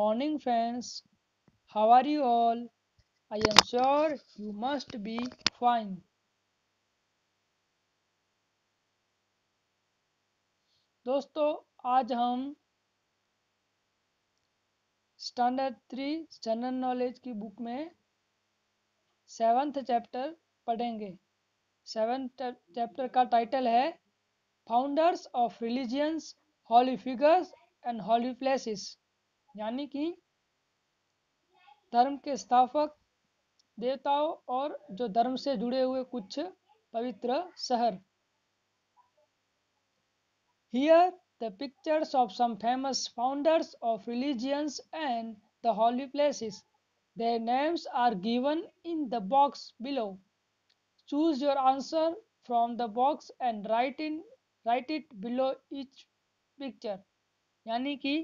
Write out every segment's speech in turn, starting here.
morning, friends. How are you all? I am sure you must be fine. दोस्तों, आज हम standard 3 general knowledge की book में 7th chapter पढ़ेंगे। 7th chapter का टाइटल है founders of religions, holy figures and holy places, यानी कि धर्म के स्थापक, देवताओं और जो धर्म से जुड़े हुए कुछ पवित्र शहर। Here, the pictures of some famous founders of religions and the holy places. Their names are given in the box below. Choose your answer from the box and write it below each picture. यानी कि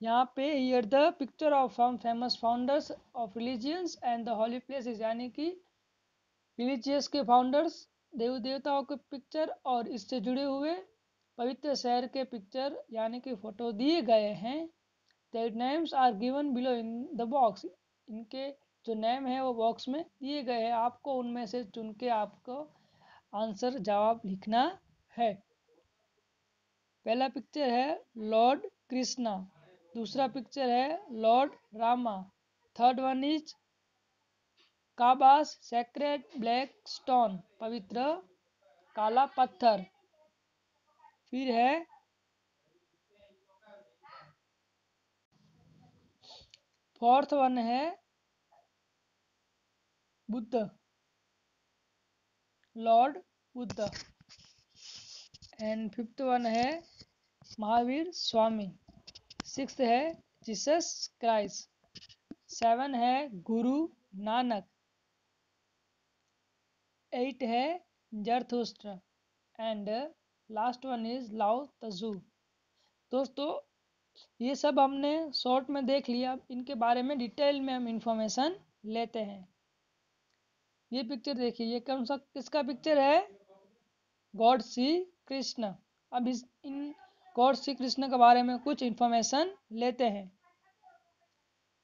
यहाँ पे here the picture of some famous founders of religions and the holy places, यानी कि religious के founders, देव देवताओं के picture और इससे जुड़े हुए पवित्र शहर के पिक्चर यानी कि फोटो दिए गए हैं। Their names are given below in the box. इनके जो नेम है वो बॉक्स में दिए गए हैं। आपको उनमें से चुन के आपको आंसर जवाब लिखना है। पहला पिक्चर है लॉर्ड कृष्णा, दूसरा पिक्चर है lord Rama, third one is Kaaba's sacred black stone, पवित्र काला पत्थर। फिर है फोर्थ वन है Buddha, lord Buddha. And fifth one है महावीर स्वामी। सिक्स्थ है जीसस क्राइस्ट। 7 है गुरु नानक। 8 है Zarathustra and last one is Lao Tzu. दोस्तों, ये सब हमने शॉर्ट में देख लिया। इनके बारे में डिटेल में हम इंफॉर्मेशन लेते हैं। ये पिक्चर देखिए, ये कौन सा किसका पिक्चर है? गॉड श्री कृष्ण। अब इन गॉड श्री कृष्ण के बारे में कुछ इंफॉर्मेशन लेते हैं।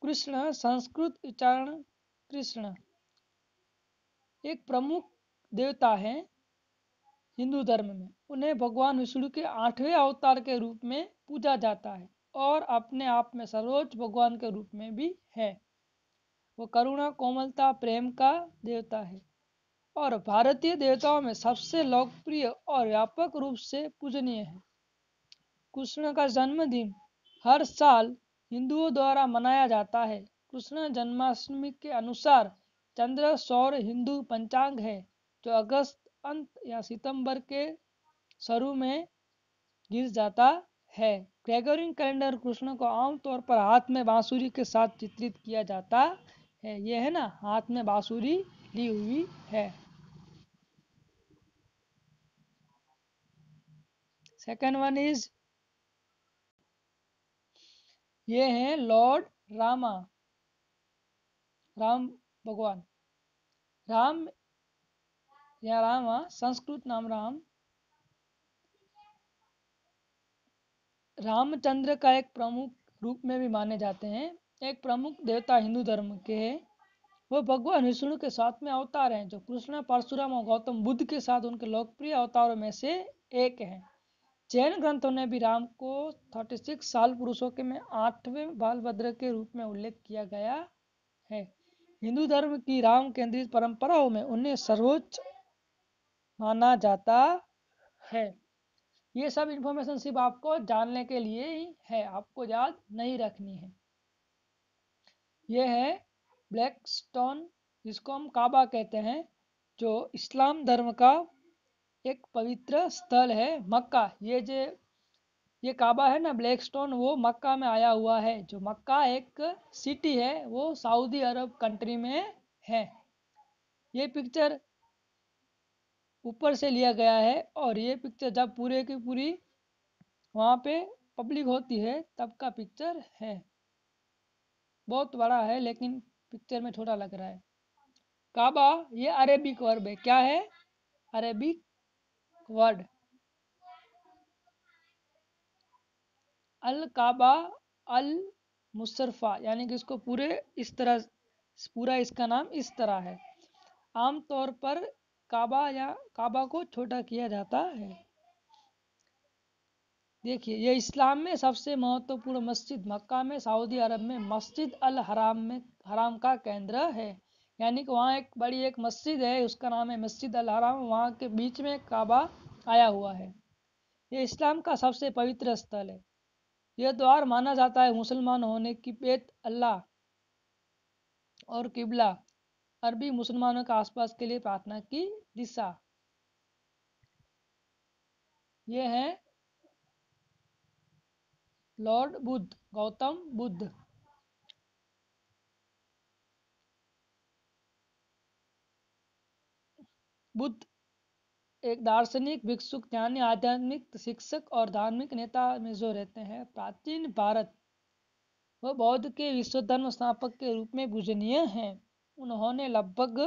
कृष्ण संस्कृत उच्चारण कृष्ण एक प्रमुख देवता है हिंदू धर्म में। उन्हें भगवान विष्णु के 8वें अवतार के रूप में पूजा जाता है और अपने आप में सर्वोच्च भगवान के रूप में भी है। वो करुणा, कोमलता, प्रेम का देवता है और भारतीय देवताओं में सबसे लोकप्रिय और व्यापक रूप से पूजनीय है। कृष्ण का जन्मदिन हर साल हिंदुओं द्वारा मनाया जाता है। कृष्ण जन्माष्टमी के अनुसार चंद्र सौर हिंदू पंचांग है जो अगस्त अंत या सितंबर के शुरू में गिर जाता है। ग्रेगोरियन कैलेंडर कृष्ण को आमतौर पर हाथ में बांसुरी के साथ चित्रित किया जाता है। ये है ना, हाथ में बांसुरी ली हुई है। सेकंड वन इज ये है लॉर्ड रामा, राम भगवान। राम या रामा संस्कृत नाम रामचंद्र का एक प्रमुख रूप में भी माने जाते हैं। एक प्रमुख देवता हिंदू धर्म के हैं। वो भगवान विष्णु के 7वें अवतार हैं जो कृष्ण, परशुराम और गौतम बुद्ध के साथ उनके लोकप्रिय अवतारों में से एक हैं। जैन ग्रंथों ने भी राम को 36 साल पुरुषों के में 8वें बालभद्र के रूप में उल्लेख किया गया है। हिंदू धर्म की राम केंद्रित परंपराओं में उन्हें सर्वोच्च माना जाता है। ये सब इंफॉर्मेशन सिर्फ आपको जानने के लिए ही है, आपको याद नहीं रखनी है। ये है ब्लैक स्टोन, जिसको हम काबा कहते हैं, जो इस्लाम धर्म का एक पवित्र स्थल है। मक्का, ये काबा है ना, ब्लैक स्टोन, वो मक्का में आया हुआ है। जो मक्का एक सिटी है वो सऊदी अरब कंट्री में है। ये पिक्चर ऊपर से लिया गया है और ये पिक्चर जब पूरे की पूरी वहाँ पे पब्लिक होती है तब का पिक्चर है। बहुत बड़ा है लेकिन पिक्चर में छोटा लग रहा है। काबा ये अरेबिक वर्ब है। क्या है? Arabic word. अल काबा, अल मुशर्रफा, यानी कि इसको पूरा इसका नाम इस तरह है। आमतौर पर काबा को छोटा किया जाता है। देखिए, ये इस्लाम में सबसे महत्वपूर्ण मस्जिद मक्का में सऊदी अरब में मस्जिद अल हराम का केंद्र है। यानी कि वहाँ एक मस्जिद है, उसका नाम है मस्जिद अल हराम। वहाँ के बीच में काबा आया हुआ है। ये इस्लाम का सबसे पवित्र स्थल है। यह द्वार माना जाता है मुसलमान होने की बेत अल्लाह और किबला, अरबी मुसलमानों के आसपास के लिए प्रार्थना की दिशा। ये है लॉर्ड बुद्ध, गौतम बुद्ध। बुद्ध एक दार्शनिक, भिक्षुक, ज्ञानी, आध्यात्मिक शिक्षक और धार्मिक नेता में जो रहते हैं। प्राचीन भारत व बौद्ध के विश्व धर्म स्थापक के रूप में पूजनीय हैं। उन्होंने लगभग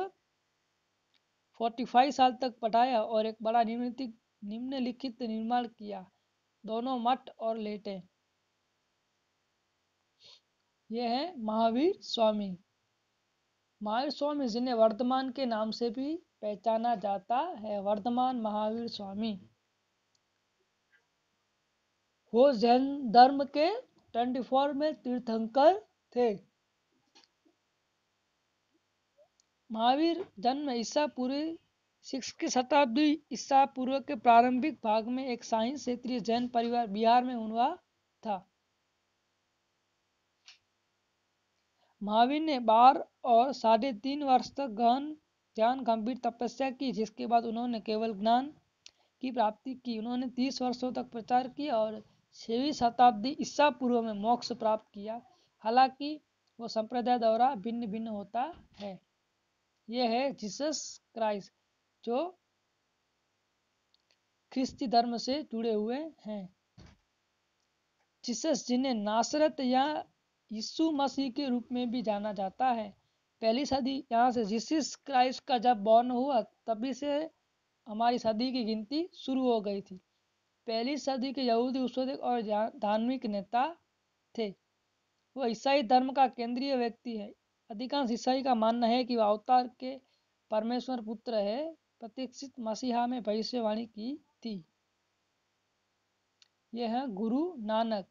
45 साल तक पढ़ाया और एक बड़ा निम्नलिखित निर्माण किया, दोनों मठ और लेटें। यह है महावीर स्वामी। महावीर स्वामी जिन्हें वर्धमान के नाम से भी पहचाना जाता है, वर्धमान महावीर स्वामी। वो जैन धर्म के 24 में तीर्थंकर थे। महावीर जन्म ईसा पूर्व 6वीं शताब्दी ईसा पूर्व के प्रारंभिक भाग में एक शाही क्षेत्रीय जैन परिवार बिहार में हुआ था। महावीर ने 12 और 3.5 वर्ष तक गहन ध्यान गंभीर तपस्या की, जिसके बाद उन्होंने केवल ज्ञान की प्राप्ति की। उन्होंने 30 वर्षों तक प्रचार किया और 6वीं शताब्दी ईसा पूर्व में मोक्ष प्राप्त किया। हालांकि वो संप्रदाय द्वारा भिन्न भिन्न होता है। यह है जीसस क्राइस्ट, जो ख्रिस्ती धर्म से जुड़े हुए हैं। जीसस, जिन्हें नासरत या यीशु मसीह के रूप में भी जाना जाता है। पहली सदी यहाँ से जीसस क्राइस्ट का जब बॉर्न हुआ, तभी से हमारी सदी की गिनती शुरू हो गई थी। पहली सदी के यहूदी उस्ताद और धार्मिक नेता थे। वह ईसाई धर्म का केंद्रीय व्यक्ति है। अधिकांश ईसाई का मानना है कि वह अवतार के परमेश्वर पुत्र है, प्रतीक्षित मसीहा में भविष्यवाणी की थी। यह है गुरु नानक।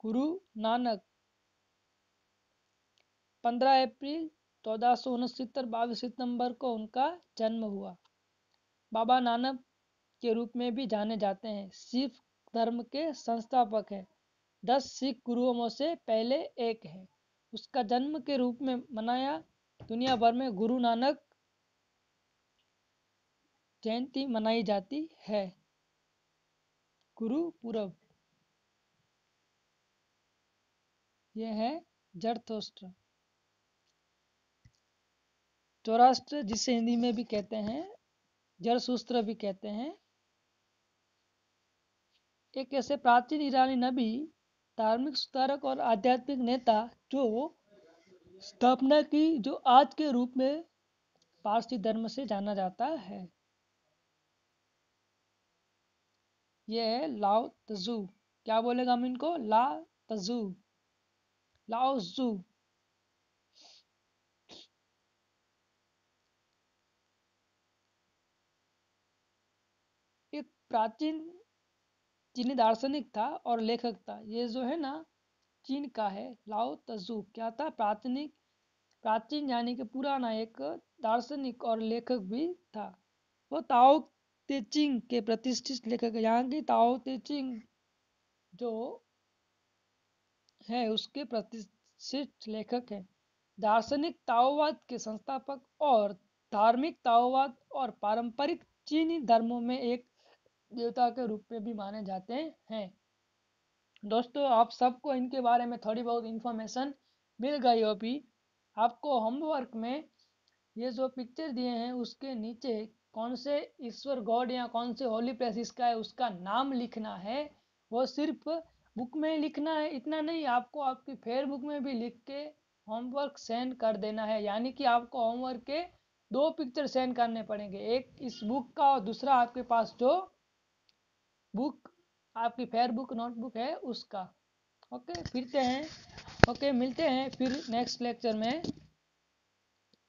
गुरु नानक 15 अप्रैल 1469 22 सितंबर को उनका जन्म हुआ। बाबा नानक के रूप में भी जाने जाते हैं। सिख धर्म के संस्थापक हैं। 10 सिख गुरुओं में से पहले एक है। उसका जन्म के रूप में मनाया दुनिया भर में गुरु नानक जयंती मनाई जाती है। गुरु पूरब। यह है जरथोस्त्र। चौराष्ट्र, जिसे हिंदी में भी कहते हैं, जरसूस्त्र भी कहते हैं, एक ऐसे प्राचीन ईरानी नबी, धार्मिक सुधारक और आध्यात्मिक नेता जो स्थापना की, जो आज के रूप में पारसी धर्म से जाना जाता है। यह है लाओ तजू। क्या बोलेगा हम इनको? ला तजू, लाओ जू। एक प्राचीन चीनी दार्शनिक था और लेखक था। ये जो है ना, चीन का है। लाओ तजू क्या था? प्राचीन यानी कि पुराना एक दार्शनिक और लेखक भी था। वो ताओ ते चिंग के प्रतिष्ठित लेखक है। यहाँ की ताओ ते चिंग जो है उसके प्रतिष्ठित लेखक है। दार्शनिक ताओवाद के संस्थापक और धार्मिक ताओवाद और पारंपरिक चीनी धर्मों में एक देवता के रूप में भी माने जाते हैं। दोस्तों, आप सबको इनके बारे में थोड़ी बहुत इंफॉर्मेशन मिल गई होगी। आपको होमवर्क में ये जो पिक्चर दिए हैं उसके नीचे कौन से ईश्वर गॉड या कौन से होली प्लेसेस का है उसका नाम लिखना है। वो सिर्फ बुक में लिखना है इतना नहीं, आपको आपकी फेसबुक में भी लिख के होमवर्क सेंड कर देना है। यानी कि आपको होमवर्क के 2 पिक्चर सेंड करने पड़ेंगे, एक इस बुक का और दूसरा आपके पास जो बुक आपकी फेयरबुक नोटबुक है उसका। ओके, फिरते हैं। ओके, मिलते हैं फिर नेक्स्ट लेक्चर में।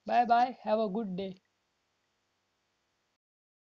Bye bye, have a good day.